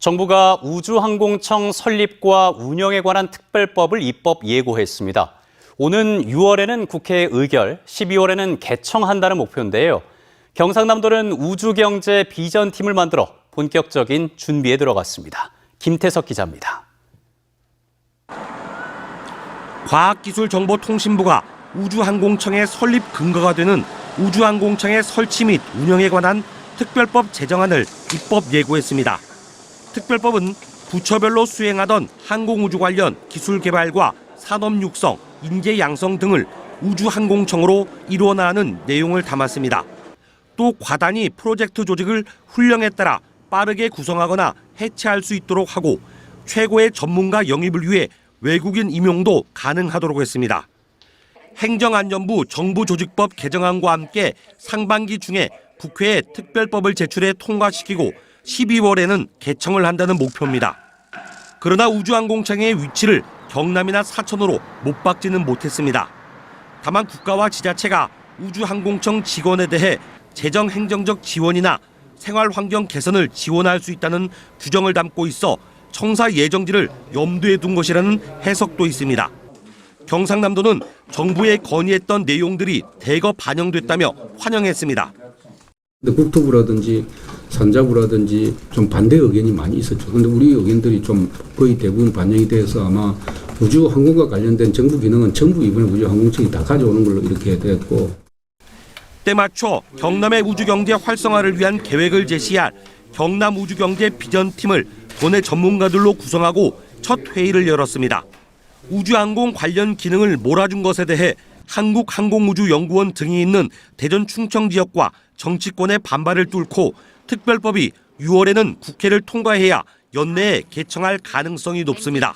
정부가 우주항공청 설립과 운영에 관한 특별법을 입법 예고했습니다. 오는 6월에는 국회 의결, 12월에는 개청한다는 목표인데요. 경상남도는 우주경제 비전팀을 만들어 본격적인 준비에 들어갔습니다. 김태석 기자입니다. 과학기술정보통신부가 우주항공청의 설립 근거가 되는 우주항공청의 설치 및 운영에 관한 특별법 제정안을 입법 예고했습니다. 특별법은 부처별로 수행하던 항공우주 관련 기술 개발과 산업 육성, 인재 양성 등을 우주항공청으로 이루어 나가는 내용을 담았습니다. 또 과단위 프로젝트 조직을 훈령에 따라 빠르게 구성하거나 해체할 수 있도록 하고 최고의 전문가 영입을 위해 외국인 임용도 가능하도록 했습니다. 행정안전부 정부조직법 개정안과 함께 상반기 중에 국회에 특별법을 제출해 통과시키고 12월에는 개청을 한다는 목표입니다. 그러나 우주항공청의 위치를 경남이나 사천으로 못 박지는 못했습니다. 다만 국가와 지자체가 우주항공청 직원에 대해 재정 행정적 지원이나 생활 환경 개선을 지원할 수 있다는 규정을 담고 있어 청사 예정지를 염두에 둔 것이라는 해석도 있습니다. 경상남도는 정부에 건의했던 내용들이 대거 반영됐다며 환영했습니다. 국토부라든지 산자부라든지 좀 반대 의견이 많이 있었죠. 그런데 우리 의견들이 좀 거의 대부분 반영이 돼서 아마 우주항공과 관련된 정부 기능은 전부 이번에 우주항공청이 다 가져오는 걸로 이렇게 됐고. 때맞춰 경남의 우주경제 활성화를 위한 계획을 제시할 경남 우주경제 비전팀을 도내 전문가들로 구성하고 첫 회의를 열었습니다. 우주항공 관련 기능을 몰아준 것에 대해 한국항공우주연구원 등이 있는 대전 충청 지역과 정치권의 반발을 뚫고 특별법이 6월에는 국회를 통과해야 연내에 개청할 가능성이 높습니다.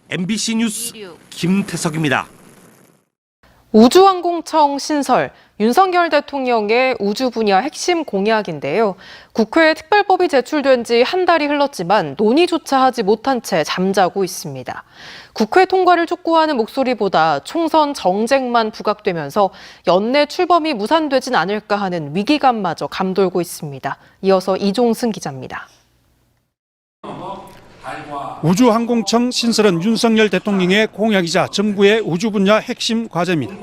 MBC 뉴스 김태석입니다. 우주항공청 신설, 윤석열 대통령의 우주 분야 핵심 공약인데요. 국회에 특별법이 제출된 지 한 달이 흘렀지만 논의조차 하지 못한 채 잠자고 있습니다. 국회 통과를 촉구하는 목소리보다 총선 정쟁만 부각되면서 연내 출범이 무산되진 않을까 하는 위기감마저 감돌고 있습니다. 이어서 이종승 기자입니다. 우주항공청 신설은 윤석열 대통령의 공약이자 정부의 우주 분야 핵심 과제입니다.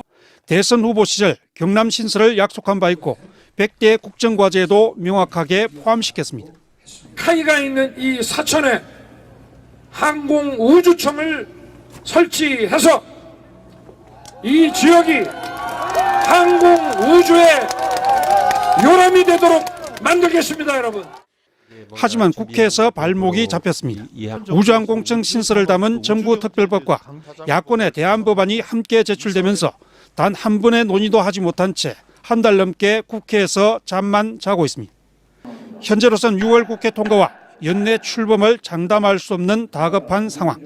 대선 후보 시절 경남 신설을 약속한 바 있고 100대 국정과제에도 명확하게 포함시켰습니다. 카이가 있는 이 사천에 항공우주청을 설치해서 이 지역이 항공우주의 요람이 되도록 만들겠습니다, 여러분. 하지만 국회에서 발목이 잡혔습니다. 우주항공청 신설을 담은 정부 특별법과 야권의 대안법안이 함께 제출되면서 단 한 번의 논의도 하지 못한 채 한 달 넘게 국회에서 잠만 자고 있습니다. 현재로선 6월 국회 통과와 연내 출범을 장담할 수 없는 다급한 상황.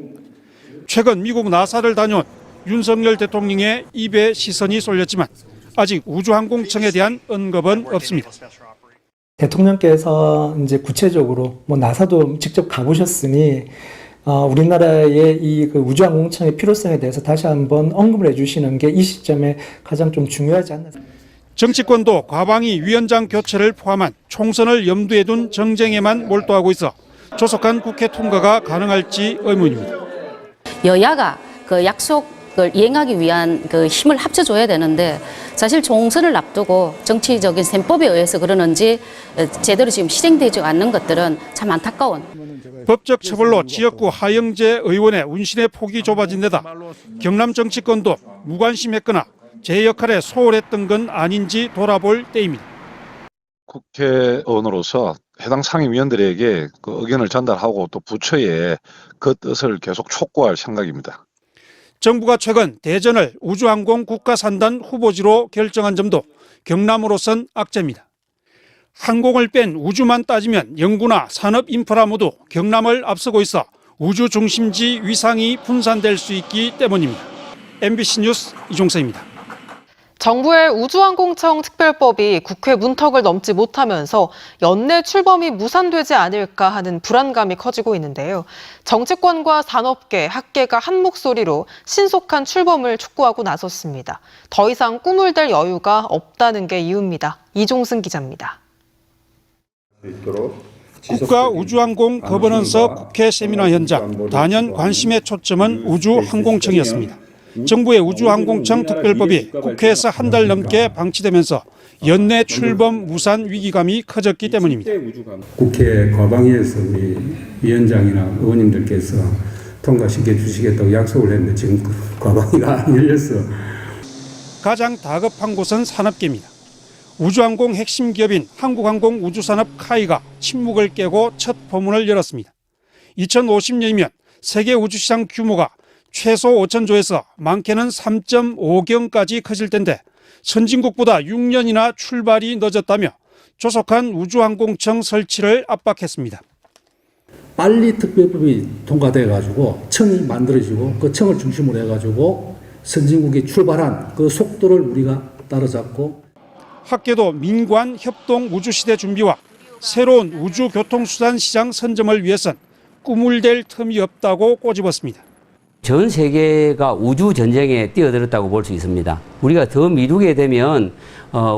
최근 미국 나사를 다녀온 윤석열 대통령의 입에 시선이 쏠렸지만 아직 우주항공청에 대한 언급은 없습니다. 대통령께서 이제 구체적으로 나사도 직접 가보셨으니 우리나라의 이 우주항공청의 필요성에 대해서 다시 한번 언급을 해주시는 게 이 시점에 가장 좀 중요하지 않나. 정치권도 과방위 위원장 교체를 포함한 총선을 염두에 둔 정쟁에만 몰두하고 있어 조속한 국회 통과가 가능할지 의문입니다. 여야가 그 약속을 이행하기 위한 그 힘을 합쳐줘야 되는데 사실 총선을 앞두고 정치적인 셈법에 의해서 그러는지 제대로 지금 실행되지 않는 것들은 참 안타까운. 법적 처벌로 지역구 하영재 의원의 운신의 폭이 좁아진 데다 경남 정치권도 무관심했거나 제 역할에 소홀했던 건 아닌지 돌아볼 때입니다. 국회의원으로서 해당 상임위원들에게 그 의견을 전달하고 또 부처에 그 뜻을 계속 촉구할 생각입니다. 정부가 최근 대전을 우주항공 국가산단 후보지로 결정한 점도 경남으로선 악재입니다. 항공을 뺀 우주만 따지면 연구나 산업 인프라 모두 경남을 앞서고 있어 우주 중심지 위상이 분산될 수 있기 때문입니다. MBC 뉴스 이종세입니다. 정부의 우주항공청 특별법이 국회 문턱을 넘지 못하면서 연내 출범이 무산되지 않을까 하는 불안감이 커지고 있는데요. 정치권과 산업계, 학계가 한 목소리로 신속한 출범을 촉구하고 나섰습니다. 더 이상 꿈을 댈 여유가 없다는 게 이유입니다. 이종승 기자입니다. 국가우주항공 거버넌스 국회 세미나 현장, 단연 관심의 초점은 우주항공청이었습니다. 정부의 우주항공청 특별법이 국회에서 한 달 넘게 방치되면서 연내 출범 무산 위기감이 커졌기 때문입니다. 국회 과방위에서 우리 위원장이나 의원님들께서 통과시켜 주시겠다고 약속을 했는데 지금 과방위가 안 열렸어. 가장 다급한 곳은 산업계입니다. 우주항공 핵심 기업인 한국항공우주산업 카이가 침묵을 깨고 첫 포문을 열었습니다. 2050년이면 세계 우주시장 규모가 최소 5천조에서 많게는 3.5경까지 커질 텐데 선진국보다 6년이나 출발이 늦었다며 조속한 우주항공청 설치를 압박했습니다. 빨리 특별법이 통과돼가지고 청이 만들어지고 그 청을 중심으로 해가지고 선진국이 출발한 그 속도를 우리가 따라잡고 학계도 민관 협동 우주시대 준비와 새로운 우주교통수단 시장 선점을 위해선 꿈을 댈 틈이 없다고 꼬집었습니다. 전 세계가 우주 전쟁에 뛰어들었다고 볼 수 있습니다. 우리가 더 미루게 되면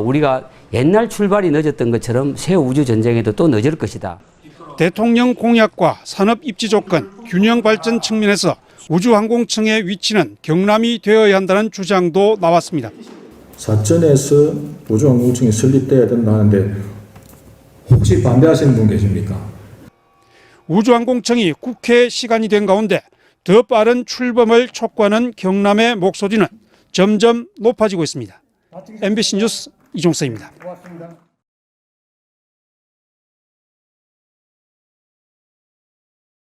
우리가 옛날 출발이 늦었던 것처럼 새 우주 전쟁에도 또 늦을 것이다. 대통령 공약과 산업 입지 조건, 균형 발전 측면에서 우주항공청의 위치는 경남이 되어야 한다는 주장도 나왔습니다. 사전에서 우주항공청이 설립돼야 된다 하는데 혹시 반대하시는 분 계십니까? 우주항공청이 국회 시간이 된 가운데 더 빠른 출범을 촉구하는 경남의 목소리는 점점 높아지고 있습니다. MBC 뉴스 이종서입니다.